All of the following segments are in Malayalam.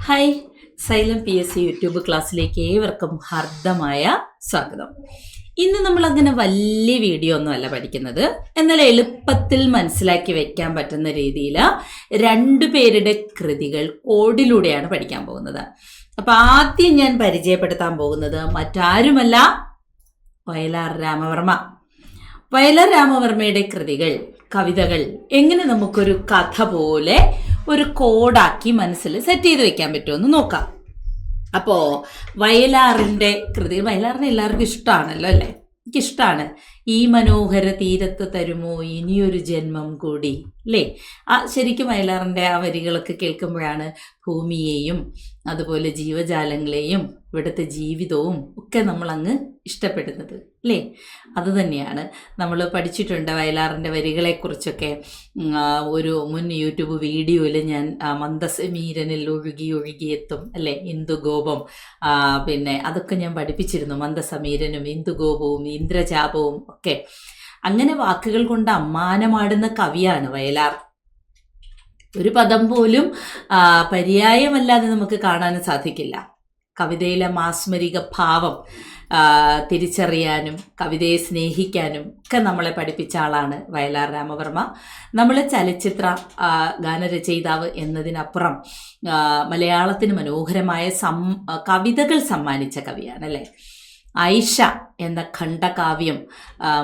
ഹായ്, സൈലം PSC യൂട്യൂബ് ക്ലാസ്സിലേക്ക് ഏവർക്കും ഹാർദമായ സ്വാഗതം. ഇന്ന് നമ്മൾ അങ്ങനെ വലിയ വീഡിയോ ഒന്നുമല്ല പഠിക്കുന്നത്, എന്നാൽ എളുപ്പത്തിൽ മനസ്സിലാക്കി വെക്കാൻ പറ്റുന്ന രീതിയിൽ രണ്ടുപേരുടെ കൃതികൾ കോഡിലൂടെയാണ് പഠിക്കാൻ പോകുന്നത്. അപ്പം ആദ്യം ഞാൻ പരിചയപ്പെടുത്താൻ പോകുന്നത് മറ്റാരുമല്ല, വയലാർ രാമവർമ്മ. വയലാർ രാമവർമ്മയുടെ കൃതികൾ, കവിതകൾ എങ്ങനെ നമുക്കൊരു കഥ പോലെ ഒരു കോഡാക്കി മനസ്സിൽ സെറ്റ് ചെയ്ത് വെക്കാൻ പറ്റുമെന്ന് നോക്കാം. അപ്പോൾ വയലാറിൻ്റെ കൃതികൾ, വയലാറിനെ എല്ലാവർക്കും ഇഷ്ടമാണല്ലോ അല്ലേ? എനിക്കിഷ്ടമാണ്. ഈ മനോഹര തീരത്ത് തരുമോ ഇനിയൊരു ജന്മം കൂടി, അല്ലേ? ശരിക്കും വയലാറിൻ്റെ ആ വരികളൊക്കെ കേൾക്കുമ്പോഴാണ് ഭൂമിയെയും അതുപോലെ ജീവജാലങ്ങളെയും ഇവിടുത്തെ ജീവിതവും ഒക്കെ നമ്മളങ്ങ് ഇഷ്ടപ്പെടുന്നത്, അല്ലേ? അതുതന്നെയാണ് നമ്മൾ പഠിച്ചിട്ടുണ്ട്. വയലാറിൻ്റെ വരികളെക്കുറിച്ചൊക്കെ ഒരു മുൻ യൂട്യൂബ് വീഡിയോയിൽ ഞാൻ മന്ദസമീരനിൽ ഒഴുകി ഒഴുകിയെത്തും, അല്ലേ, ഇന്ദുഗോപം, പിന്നെ അതൊക്കെ ഞാൻ പഠിപ്പിച്ചിരുന്നു. മന്ദസമീരനും ഇന്ദുഗോപവും ഇന്ദ്രചാപവും ഒക്കെ. അങ്ങനെ വാക്കുകൾ കൊണ്ട് അമ്മാനമാടുന്ന കവിയാണ് വയലാർ. ഒരു പദം പോലും പര്യായമല്ലാതെ നമുക്ക് കാണാനും സാധിക്കില്ല. കവിതയിലെ മാസ്മരിക ഭാവം തിരിച്ചറിയാനും കവിതയെ സ്നേഹിക്കാനും ഒക്കെ നമ്മളെ പഠിപ്പിച്ച ആളാണ് വയലാർ രാമവർമ്മ. നമ്മൾ ചലച്ചിത്ര ഗാനരചയിതാവ് എന്നതിനപ്പുറം മലയാളത്തിന് മനോഹരമായ കവിതകൾ സമ്മാനിച്ച കവിയാണ്, അല്ലേ? ആയിഷ എന്ന ഖണ്ഡകാവ്യം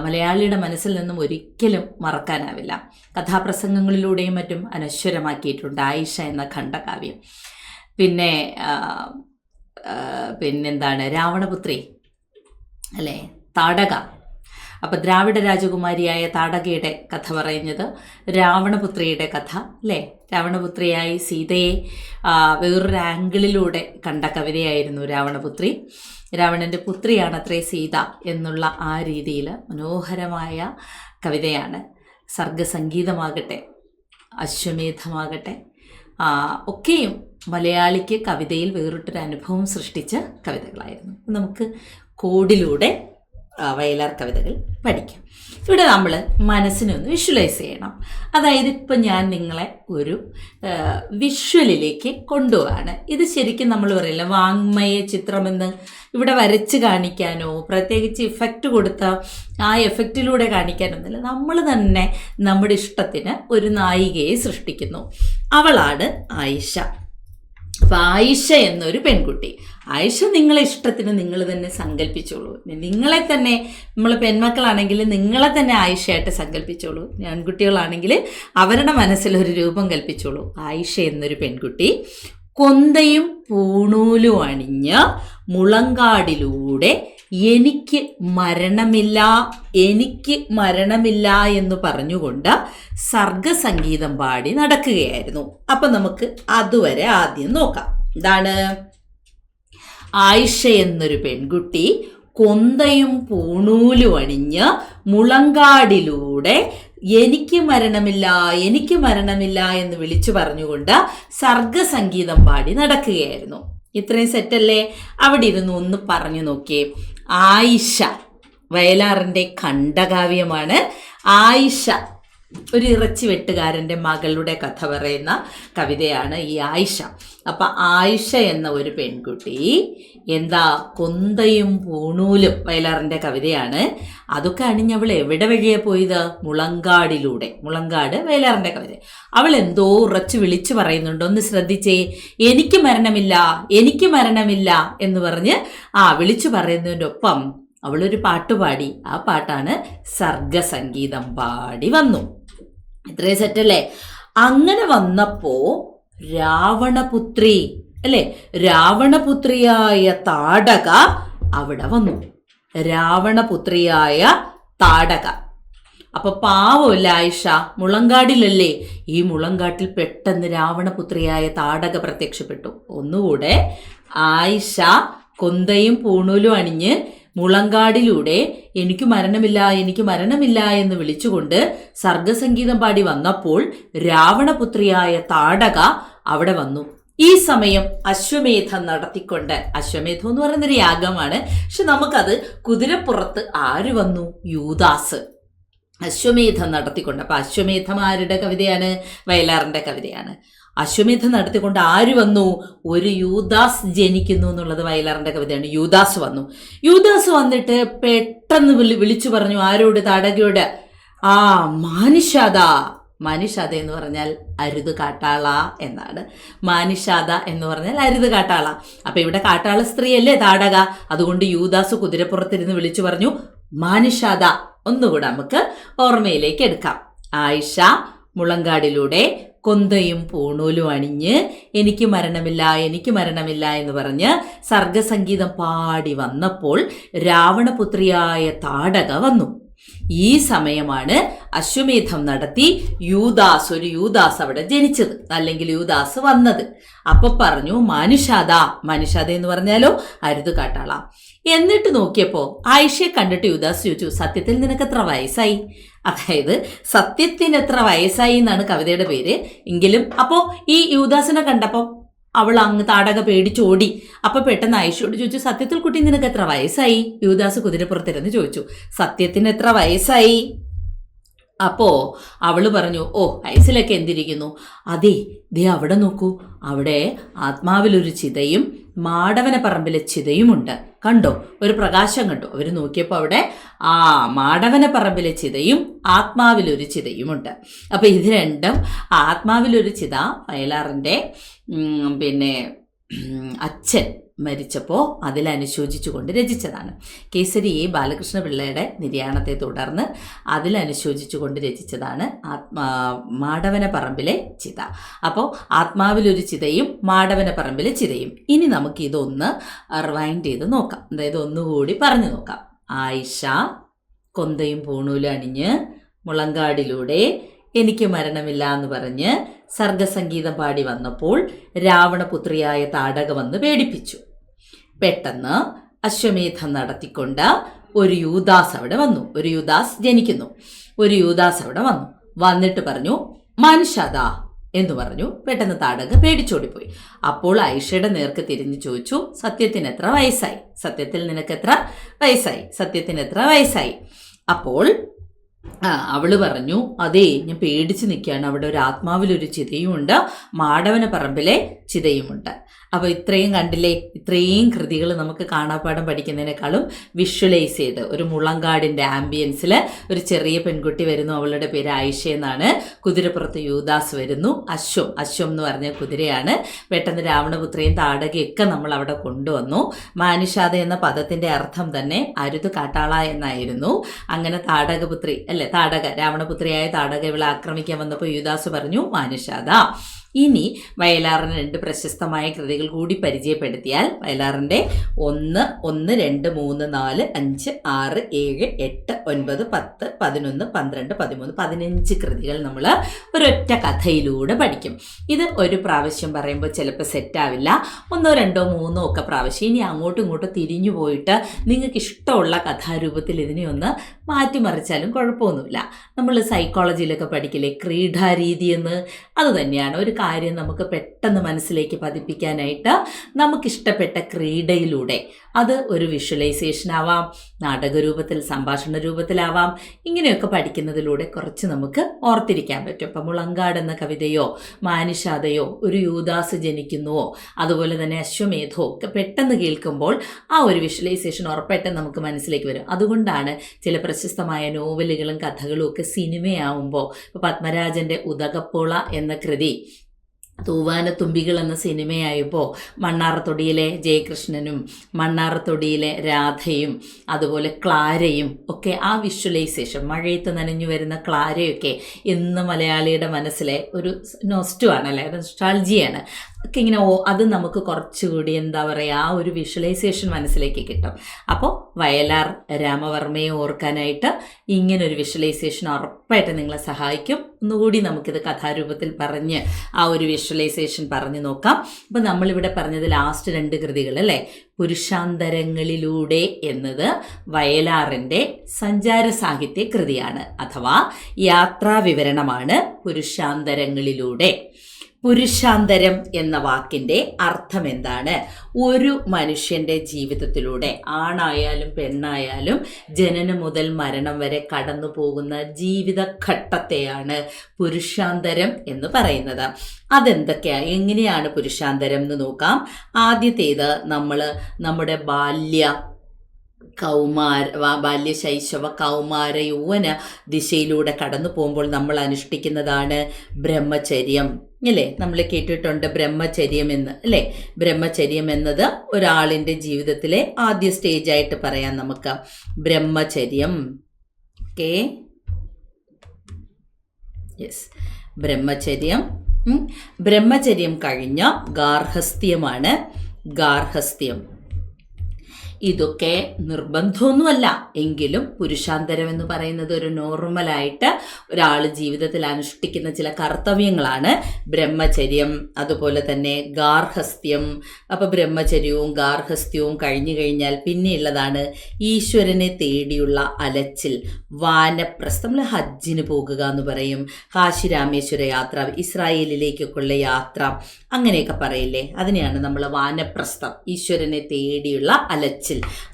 മലയാളിയുടെ മനസ്സിൽ നിന്നും ഒരിക്കലും മറക്കാനാവില്ല. കഥാപ്രസംഗങ്ങളിലൂടെയും മറ്റും അനശ്വരമാക്കിയിട്ടുണ്ട് ആയിഷ എന്ന ഖണ്ഡകാവ്യം. പിന്നെന്താണ് രാവണപുത്രി, അല്ലേ, താടക. അപ്പം ദ്രാവിഡ രാജകുമാരിയായ താടകയുടെ കഥ പറയുന്നത് രാവണപുത്രിയുടെ കഥ, അല്ലേ? രാവണപുത്രിയായി സീതയെ വേറൊരു ആംഗിളിലൂടെ കണ്ട കവിതയായിരുന്നു രാവണപുത്രി. രാവണൻ്റെ പുത്രിയാണത്രേ സീത എന്നുള്ള ആ രീതിയിൽ മനോഹരമായ കവിതയാണ്. സർഗസംഗീതമാകട്ടെ, അശ്വമേധമാകട്ടെ, ഒക്കെയും മലയാളിക്ക് കവിതയിൽ വേറിട്ടൊരു അനുഭവം സൃഷ്ടിച്ച കവിതകളായിരുന്നു. നമുക്ക് കോഡിലൂടെ വയലാർ കവിതകൾ പഠിക്കാം. ഇവിടെ നമ്മൾ മനസ്സിനൊന്ന് വിഷ്വലൈസ് ചെയ്യണം. അതായത് ഇപ്പം ഞാൻ നിങ്ങളെ ഒരു വിഷ്വലിലേക്ക് കൊണ്ടുപോവാണ്. ഇത് ശരിക്കും നമ്മൾ പറയില്ല വാങ്മയ ചിത്രമെന്ന് ഇവിടെ വരച്ച് കാണിക്കാനോ പ്രത്യേകിച്ച് ഇഫക്റ്റ് കൊടുത്ത ആ എഫക്റ്റിലൂടെ കാണിക്കാനൊന്നുമില്ല. നമ്മൾ തന്നെ നമ്മുടെ ഇഷ്ടത്തിന് ഒരു നായികയെ സൃഷ്ടിക്കുന്നു. അവളാണ് ആയിഷ. അപ്പം ആയിഷ എന്നൊരു പെൺകുട്ടി. ആയിഷ നിങ്ങളെ ഇഷ്ടത്തിന് നിങ്ങൾ തന്നെ സങ്കല്പിച്ചോളൂ. നിങ്ങളെ തന്നെ, നമ്മൾ പെൺമക്കളാണെങ്കിൽ നിങ്ങളെ തന്നെ ആയിഷയായിട്ട് സങ്കല്പിച്ചോളൂ. ആൺകുട്ടികളാണെങ്കിൽ അവരുടെ മനസ്സിലൊരു രൂപം കൽപ്പിച്ചോളൂ. ആയിഷ എന്നൊരു പെൺകുട്ടി കൊന്തയും പൂണൂലും അണിഞ്ഞ് മുളങ്കാടിലൂടെ എനിക്ക് മരണമില്ല, എനിക്ക് മരണമില്ല എന്ന് പറഞ്ഞുകൊണ്ട് സർഗസംഗീതം പാടി നടക്കുകയായിരുന്നു. അപ്പം നമുക്ക് അതുവരെ ആദ്യം നോക്കാം. എന്താണ്? ആയിഷ എന്നൊരു പെൺകുട്ടി കൊന്തയും പൂണൂലും അണിഞ്ഞ് മുളങ്കാടിലൂടെ എനിക്ക് മരണമില്ല, എനിക്ക് മരണമില്ല എന്ന് വിളിച്ചു പറഞ്ഞുകൊണ്ട് സർഗസംഗീതം പാടി നടക്കുകയായിരുന്നു. ഇത്രയും സെറ്റല്ലേ? അവിടെ ഇരുന്ന് ഒന്ന് പറഞ്ഞു നോക്കിയേ. ആയിഷ വയലാറിൻ്റെ ഖണ്ഡകാവ്യമാണ്. ആയിഷ ഒരു ഇറച്ചി വെട്ടുകാരൻ്റെ മകളുടെ കഥ പറയുന്ന കവിതയാണ് ഈ ആയിഷ. അപ്പം ആയിഷ എന്ന ഒരു പെൺകുട്ടി എന്താ കൊന്തയും പൂണൂലും വയലാറിൻ്റെ കവിതയാണ്. അതൊക്കെ അണിഞ്ഞവൾ എവിടെ വഴിയെ പോയത്? മുളങ്കാടിലൂടെ. മുളങ്കാട് വയലാറിൻ്റെ കവിത. അവൾ എന്തോ ഉറച്ചു വിളിച്ചു പറയുന്നുണ്ട്. ഒന്ന് ശ്രദ്ധിച്ചേ. എനിക്ക് മരണമില്ല, എനിക്ക് മരണമില്ല എന്ന് പറഞ്ഞ് വിളിച്ചു പറയുന്നതിൻ്റെ ഒപ്പം അവളൊരു പാട്ടുപാടി. ആ പാട്ടാണ് സർഗസംഗീതം പാടി വന്നു. ഇത്രയും സെറ്റല്ലേ? അങ്ങനെ വന്നപ്പോ രാവണപുത്രി, അല്ലേ, രാവണപുത്രിയായ താടക അവിടെ വന്നു. രാവണപുത്രിയായ താടക. അപ്പൊ പാവമല്ല ആയിഷ, മുളങ്കാടിലല്ലേ? ഈ മുളങ്കാട്ടിൽ പെട്ടെന്ന് രാവണപുത്രിയായ താടക പ്രത്യക്ഷപ്പെട്ടു. ഒന്നുകൂടെ. ആയിഷ കൊന്തയും പൂണൂലും അണിഞ്ഞ് മുളങ്കാടിലൂടെ എനിക്ക് മരണമില്ല, എനിക്ക് മരണമില്ല എന്ന് വിളിച്ചുകൊണ്ട് സർഗസംഗീതം പാടി വന്നപ്പോൾ രാവണപുത്രിയായ താടക അവിടെ വന്നു. ഈ സമയം അശ്വമേധം നടത്തിക്കൊണ്ട്, അശ്വമേധം എന്ന് പറയുന്നൊരു യാഗമാണ്, പക്ഷെ നമുക്കത് കുതിരപ്പുറത്ത് ആര് വന്നു? യൂദാസ്. അശ്വമേധം നടത്തിക്കൊണ്ട്. അപ്പം അശ്വമേധം ആരുടെ കവിതയാണ്? വയലാറിൻ്റെ കവിതയാണ്. അശ്വമേധം നടത്തിക്കൊണ്ട് ആര് വന്നു? ഒരു യൂദാസ് ജനിക്കുന്നു എന്നുള്ളത് വയലാറിന്റെ കവിതയാണ്. യൂദാസ് വന്നു. യൂദാസ് വന്നിട്ട് പെട്ടെന്ന് വിളിച്ചു പറഞ്ഞു ആരോട്? താടകയോട്. ആ മാനിഷാദ. മാനിഷാദ എന്ന് പറഞ്ഞാൽ അരുത് കാട്ടാള എന്നാണ്. മാനിഷാദ എന്ന് പറഞ്ഞാൽ അരുത് കാട്ടാള. അപ്പൊ ഇവിടെ കാട്ടാള സ്ത്രീയല്ലേ താടക. അതുകൊണ്ട് യൂദാസ് കുതിരപ്പുറത്തിരുന്ന് വിളിച്ചു പറഞ്ഞു മാനിഷാദ. ഒന്നുകൂടെ നമുക്ക് ഓർമ്മയിലേക്ക് എടുക്കാം. ആയിഷ മുളങ്കാടിലൂടെ കൊന്തയും പൂണൂലും അണിഞ്ഞ് എനിക്ക് മരണമില്ല എനിക്ക് മരണമില്ല എന്ന് പറഞ്ഞ് സർഗസംഗീതം പാടി വന്നപ്പോൾ രാവണപുത്രിയായ താടക വന്നു. ഈ സമയമാണ് അശ്വമേധം നടത്തി ഒരു യൂദാസ് അവിടെ ജനിച്ചത്, അല്ലെങ്കിൽ യൂദാസ് വന്നത്. അപ്പൊ പറഞ്ഞു മാനുഷാദ. മാനുഷാദ എന്ന് പറഞ്ഞാലോ അരുത് കാട്ടാള. എന്നിട്ട് നോക്കിയപ്പോ ആയിഷയെ കണ്ടിട്ട് യൂദാസ് ചോദിച്ചു, സത്യത്തിൽ നിനക്ക് എത്ര വയസ്സായി? അതായത് സത്യത്തിന് എത്ര വയസ്സായി എന്നാണ് കവിതയുടെ പേര്. എങ്കിലും അപ്പോ ഈ യൂദാസിനെ കണ്ടപ്പോ അവൾ അങ്ങ് താടക പേടിച്ചോടി. അപ്പൊ പെട്ടെന്ന് ആയിഷയോട് ചോദിച്ചു, സത്യത്തിൽ കുട്ടി നിനക്ക് എത്ര വയസ്സായി? യൂദാസ് കുതിരപ്പുറത്തിരുന്ന് ചോദിച്ചു, സത്യത്തിന് എത്ര വയസ്സായി? അപ്പോ അവള് പറഞ്ഞു, ഓ വയസ്സിലൊക്കെ എന്തിരിക്കുന്നു, അതെ ദേ അവിടെ നോക്കൂ, അവിടെ ആത്മാവിലൊരു ചിതയും മാടവന പറമ്പിലെ ചിതയുമുണ്ട്. കണ്ടോ? ഒരു പ്രകാശം കണ്ടു. അവർ നോക്കിയപ്പോൾ അവിടെ മാടവന പറമ്പിലെ ചിതയും ആത്മാവിലൊരു ചിതയുമുണ്ട്. അപ്പൊ ഇത് രണ്ടും, ആത്മാവിലൊരു ചിത വയലാറിന്റെ അച്ഛൻ മരിച്ചപ്പോൾ അതിലനുശോചിച്ചുകൊണ്ട് രചിച്ചതാണ്. കേസരി ബാലകൃഷ്ണ പിള്ളയുടെ നിര്യാണത്തെ തുടർന്ന് അതിലനുശോചിച്ചുകൊണ്ട് രചിച്ചതാണ് മാടവന പറമ്പിലെ ചിത. അപ്പോൾ ആത്മാവിലൊരു ചിതയും മാടവന പറമ്പിലെ ചിതയും. ഇനി നമുക്ക് ഇതൊന്ന് റിവൈൻഡ് ചെയ്ത് നോക്കാം. അതായത് ഒന്നുകൂടി പറഞ്ഞു നോക്കാം. ആയിഷ കൊന്തയും പൂണൂലും അണിഞ്ഞ് മുളങ്കാടിലൂടെ എനിക്ക് മരണമില്ല എന്ന് പറഞ്ഞ് സർഗസംഗീതം പാടി വന്നപ്പോൾ രാവണപുത്രിയായ താടക വന്ന് പേടിപ്പിച്ചു. പെട്ടെന്ന് അശ്വമേധം നടത്തിക്കൊണ്ട് ഒരു യൂദാസ് അവിടെ വന്നു. ഒരു യൂദാസ് ജനിക്കുന്നു. ഒരു യൂദാസ് അവിടെ വന്നു. വന്നിട്ട് പറഞ്ഞു മാനുഷാദ എന്ന് പറഞ്ഞു. പെട്ടെന്ന് താടക പേടിച്ചോടിപ്പോയി. അപ്പോൾ ആയിഷയുടെ നേർക്ക് തിരിഞ്ഞു ചോദിച്ചു, സത്യത്തിന് എത്ര വയസ്സായി? സത്യത്തിൽ നിനക്ക് എത്ര വയസ്സായി? സത്യത്തിന് എത്ര വയസ്സായി? അപ്പോൾ അവള് പറഞ്ഞു, അതേ ഞാൻ പേടിച്ച് നിൽക്കുകയാണ്, അവിടെ ഒരു ആത്മാവിലൊരു ചിതയുമുണ്ട്, മാടവന പറമ്പിലെ ചിതയുമുണ്ട്. അപ്പോൾ ഇത്രയും കണ്ടില്ലേ, ഇത്രയും കൃതികൾ നമുക്ക് കാണാപ്പാഠം പഠിക്കുന്നതിനേക്കാളും വിഷ്വലൈസ് ചെയ്ത് ഒരു മുളങ്കാടിൻ്റെ ആംബിയൻസിൽ ഒരു ചെറിയ പെൺകുട്ടി വരുന്നു. അവളുടെ പേര് ആയിഷ എന്നാണ്. കുതിരപ്പുറത്ത് യൂദാസ് വരുന്നു. അശ്വം എന്ന് പറഞ്ഞ കുതിരയാണ്. പെട്ടെന്ന് രാവണപുത്രിയും താടകയൊക്കെ നമ്മൾ അവിടെ കൊണ്ടുവന്നു. മാനുഷാദ എന്ന പദത്തിൻ്റെ അർത്ഥം തന്നെ അരുത് കാട്ടാള എന്നായിരുന്നു. അങ്ങനെ താടകപുത്രി അല്ലെ, രാവണപുത്രിയായ താടക ഇവളെ ആക്രമിക്കാൻ വന്നപ്പോൾ യൂദാസ് പറഞ്ഞു മാനുഷാദ. ഇനി വയലാറിന് 2 പ്രശസ്തമായ കൃതികൾ കൂടി പരിചയപ്പെടുത്തിയാൽ, വയലാറിൻ്റെ 1, 2, 3, 4, 5, 6, 7, 8, 9, 10, 11, 12, 13, 15 കൃതികൾ നമ്മൾ ഒരൊറ്റ കഥയിലൂടെ പഠിക്കും. ഇത് ഒരു പ്രാവശ്യം പറയുമ്പോൾ ചിലപ്പോൾ സെറ്റാവില്ല. 1, 2, 3 ഒക്കെ പ്രാവശ്യം ഇനി അങ്ങോട്ടും ഇങ്ങോട്ടും തിരിഞ്ഞു പോയിട്ട് നിങ്ങൾക്ക് ഇഷ്ടമുള്ള കഥാരൂപത്തിൽ ഇതിനെ ഒന്ന് മാറ്റിമറിച്ചാലും കുഴപ്പമൊന്നുമില്ല. നമ്മൾ സൈക്കോളജിയിലൊക്കെ പഠിക്കില്ലേ ക്രീഡാരീതി എന്ന്, അത് തന്നെയാണ്. ഒരു കാര്യം നമുക്ക് പെട്ടെന്ന് മനസ്സിലേക്ക് പതിപ്പിക്കാനായിട്ട് നമുക്കിഷ്ടപ്പെട്ട ക്രീഡയിലൂടെ, അത് ഒരു വിഷ്വലൈസേഷൻ ആവാം, നാടകരൂപത്തിൽ സംഭാഷണ രൂപത്തിലാവാം, ഇങ്ങനെയൊക്കെ പഠിക്കുന്നതിലൂടെ കുറച്ച് നമുക്ക് ഓർത്തിരിക്കാൻ പറ്റും. ഇപ്പം മുളങ്കാട് എന്ന കവിതയോ മാനുഷാദയോ ഒരു യൂദാസ് ജനിക്കുന്നുവോ അതുപോലെ തന്നെ അശ്വമേധോ ഒക്കെ പെട്ടെന്ന് കേൾക്കുമ്പോൾ ആ ഒരു വിഷ്വലൈസേഷൻ ഉറപ്പായിട്ടും നമുക്ക് മനസ്സിലേക്ക് വരും. അതുകൊണ്ടാണ് ചില പ്രശസ്തമായ നോവലുകളും കഥകളും ഒക്കെ സിനിമയാവുമ്പോൾ, ഇപ്പോൾ പത്മരാജൻ്റെ ഉദകപ്പോള എന്ന കൃതി തൂവാനത്തുമ്പികൾ എന്ന സിനിമയായപ്പോൾ മണ്ണാറത്തൊടിയിലെ ജയകൃഷ്ണനും മണ്ണാറത്തൊടിയിലെ രാധയും അതുപോലെ ക്ലാരയും ഒക്കെ ആ വിഷ്വലൈസേഷൻ, മഴയത്ത് നനഞ്ഞു വരുന്ന ക്ലാരയൊക്കെ ഇന്ന് മലയാളിയുടെ മനസ്സിലെ ഒരു നൊസ്റ്റുവാണല്ലേ, നൊസ്റ്റാൾജിയാണ് ഒക്കെ. ഇങ്ങനെ അത് നമുക്ക് കുറച്ചുകൂടി എന്താ പറയുക, ആ ഒരു വിഷ്വലൈസേഷൻ മനസ്സിലേക്ക് കിട്ടും. അപ്പോൾ വയലാർ രാമവർമ്മയെ ഓർക്കാനായിട്ട് ഇങ്ങനൊരു വിഷ്വലൈസേഷൻ ഉറപ്പായിട്ട് നിങ്ങളെ സഹായിക്കും. ഒന്നുകൂടി നമുക്കിത് കഥാരൂപത്തിൽ പറഞ്ഞ് ആ ഒരു വിഷ്വലൈസേഷൻ പറഞ്ഞു നോക്കാം. അപ്പോൾ നമ്മളിവിടെ പറഞ്ഞത് ലാസ്റ്റ് 2 കൃതികൾ അല്ലേ. പുരുഷാന്തരങ്ങളിലൂടെ എന്നത് വയലാറിൻ്റെ സഞ്ചാര സാഹിത്യ കൃതിയാണ്, അഥവാ യാത്രാ വിവരണമാണ് പുരുഷാന്തരങ്ങളിലൂടെ. പുരുഷാന്തരം എന്ന വാക്കിൻ്റെ അർത്ഥം എന്താണ്? ഒരു മനുഷ്യൻ്റെ ജീവിതത്തിലൂടെ ആണായാലും പെണ്ണായാലും ജനനം മുതൽ മരണം വരെ കടന്നു പോകുന്ന ജീവിതഘട്ടത്തെയാണ് പുരുഷാന്തരം എന്ന് പറയുന്നത്. അതെന്തൊക്കെയാണ്, എങ്ങനെയാണ് പുരുഷാന്തരം എന്ന് നോക്കാം. ആദ്യത്തേത് നമ്മുടെ ബാല്യശൈശവ കൗമാര യൗവന ദിശയിലൂടെ കടന്നു പോകുമ്പോൾ നമ്മൾ അനുഷ്ഠിക്കുന്നതാണ് ബ്രഹ്മചര്യം അല്ലേ? നമ്മൾ കേട്ടിട്ടുണ്ട് ബ്രഹ്മചര്യം എന്ന് അല്ലേ? ബ്രഹ്മചര്യം എന്നത് ഒരാളിൻ്റെ ജീവിതത്തിലെ ആദ്യ സ്റ്റേജായിട്ട് പറയാം നമുക്ക്. ബ്രഹ്മചര്യം, ഓക്കെ, യെസ്, ബ്രഹ്മചര്യം കഴിഞ്ഞ ഗാർഹസ്ഥ്യമാണ്. ഗാർഹസ്ഥ്യം ഇതൊക്കെ നിർബന്ധമൊന്നുമല്ല, എങ്കിലും പുരുഷാന്തരം എന്ന് പറയുന്നത് ഒരു നോർമലായിട്ട് ഒരാൾ ജീവിതത്തിൽ അനുഷ്ഠിക്കുന്ന ചില കർത്തവ്യങ്ങളാണ്. ബ്രഹ്മചര്യം, അതുപോലെ തന്നെ ഗാർഹസ്ഥ്യം. അപ്പോൾ ബ്രഹ്മചര്യവും ഗാർഹസ്ഥ്യവും കഴിഞ്ഞു കഴിഞ്ഞാൽ പിന്നെയുള്ളതാണ് ഈശ്വരനെ തേടിയുള്ള അലച്ചിൽ, വാനപ്രസ്ഥം. നമ്മൾ ഹജ്ജിന് പോകുക എന്ന് പറയും, കാശി രാമേശ്വര യാത്ര, ഇസ്രായേലിലേക്കൊക്കെയുള്ള യാത്ര, അങ്ങനെയൊക്കെ പറയില്ലേ, അതിനെയാണ് നമ്മൾ വാനപ്രസ്ഥം, ഈശ്വരനെ തേടിയുള്ള അലച്ചിൽ.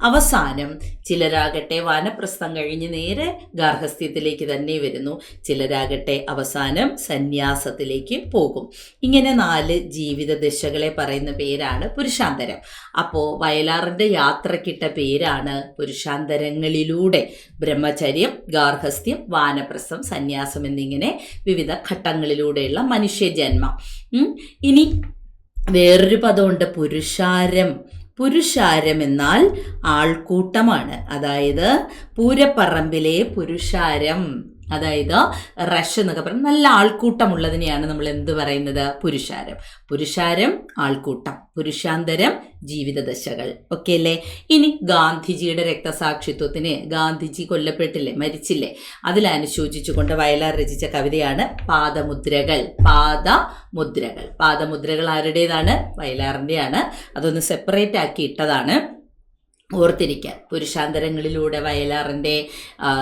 അവസാനം ചിലരാകട്ടെ വാനപ്രസ്ഥം കഴിഞ്ഞ് നേരെ ഗാർഹസ്ഥ്യത്തിലേക്ക് തന്നെ വരുന്നു, ചിലരാകട്ടെ അവസാനം സന്യാസത്തിലേക്ക് പോകും. ഇങ്ങനെ 4 ജീവിത ദശകളെ പറയുന്ന പേരാണ് പുരുഷാന്തരം. അപ്പോൾ വയലാറിൻ്റെ യാത്രക്കിട്ട പേരാണ് പുരുഷാന്തരങ്ങളിലൂടെ. ബ്രഹ്മചര്യം, ഗാർഹസ്ഥ്യം, വാനപ്രസ്ഥം, സന്യാസം എന്നിങ്ങനെ വിവിധ ഘട്ടങ്ങളിലൂടെയുള്ള മനുഷ്യജന്മം. ഇനി വേറൊരു പദമുണ്ട്, പുരുഷാരം. പുരുഷാരം എന്നാൽ ആൾക്കൂട്ടമാണ്. അതായത് പൂരപ്പറമ്പിലെ പുരുഷാരം, അതായത് റഷ് എന്നൊക്കെ പറയും, നല്ല ആൾക്കൂട്ടമുള്ളതിനെയാണ് നമ്മൾ എന്ത് പറയുന്നത്? പുരുഷാരം. പുരുഷാരം ആൾക്കൂട്ടം, പുരുഷാന്തരം ജീവിതദശകൾ. ഓക്കെ അല്ലേ? ഇനി ഗാന്ധിജിയുടെ രക്തസാക്ഷിത്വത്തിന്, ഗാന്ധിജി കൊല്ലപ്പെട്ടില്ലേ, മരിച്ചില്ലേ, അതിലനുശോചിച്ചുകൊണ്ട് വയലാർ രചിച്ച കവിതയാണ് പാദമുദ്രകൾ. പാദമുദ്രകൾ ആരുടേതാണ്? വയലാറിൻ്റെയാണ്. അതൊന്ന് സെപ്പറേറ്റ് ആക്കി ഇട്ടതാണ്, ഓർത്തിരിക്കാൻ. പുരുഷാന്തരങ്ങളിലൂടെ വയലാറിൻ്റെ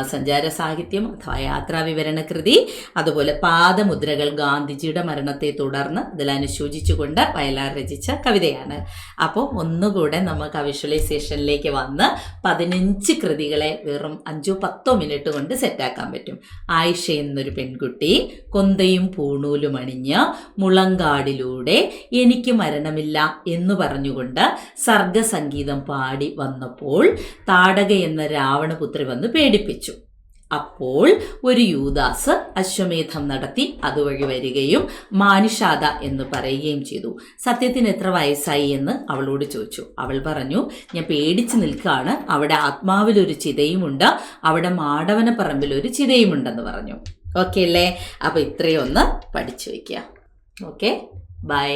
സഞ്ചാര സാഹിത്യം അഥവാ യാത്രാ വിവരണ കൃതി, അതുപോലെ പാദമുദ്രകൾ ഗാന്ധിജിയുടെ മരണത്തെ തുടർന്ന് അതിലനുശോചിച്ചുകൊണ്ട് വയലാർ രചിച്ച കവിതയാണ്. അപ്പോൾ ഒന്നുകൂടെ നമുക്ക് വിഷ്വലൈസേഷനിലേക്ക് വന്ന് 15 കൃതികളെ വെറും 5-10 മിനിറ്റ് കൊണ്ട് സെറ്റാക്കാൻ പറ്റും. ആയിഷ എന്നൊരു പെൺകുട്ടി കൊന്തയും പൂണൂലും അണിഞ്ഞ് മുളങ്കാടിലൂടെ എനിക്ക് മരണമില്ല എന്ന് പറഞ്ഞുകൊണ്ട് സർഗസംഗീതം പാടി വന്നപ്പോൾ താടക എന്ന രാവണപുത്രി വന്ന് പേടിപ്പിച്ചു. അപ്പോൾ ഒരു യൂദാസ് അശ്വമേധം നടത്തി അതുവഴി വരികയും മാനിഷാദ എന്ന് പറയുകയും ചെയ്തു. സത്യത്തിന് എത്ര വയസ്സായി എന്ന് അവളോട് ചോദിച്ചു. അവൾ പറഞ്ഞു, ഞാൻ പേടിച്ച് നിൽക്കുകയാണ്, അവിടെ ആത്മാവിലൊരു ചിതയുമുണ്ട്, അവിടെ മാടവനപ്പറമ്പിലൊരു ചിതയുമുണ്ടെന്ന് പറഞ്ഞു. ഓക്കെ അല്ലേ? അപ്പോൾ ഇത്രയും ഒന്ന് പഠിച്ചു വയ്ക്കുക. Okay, by.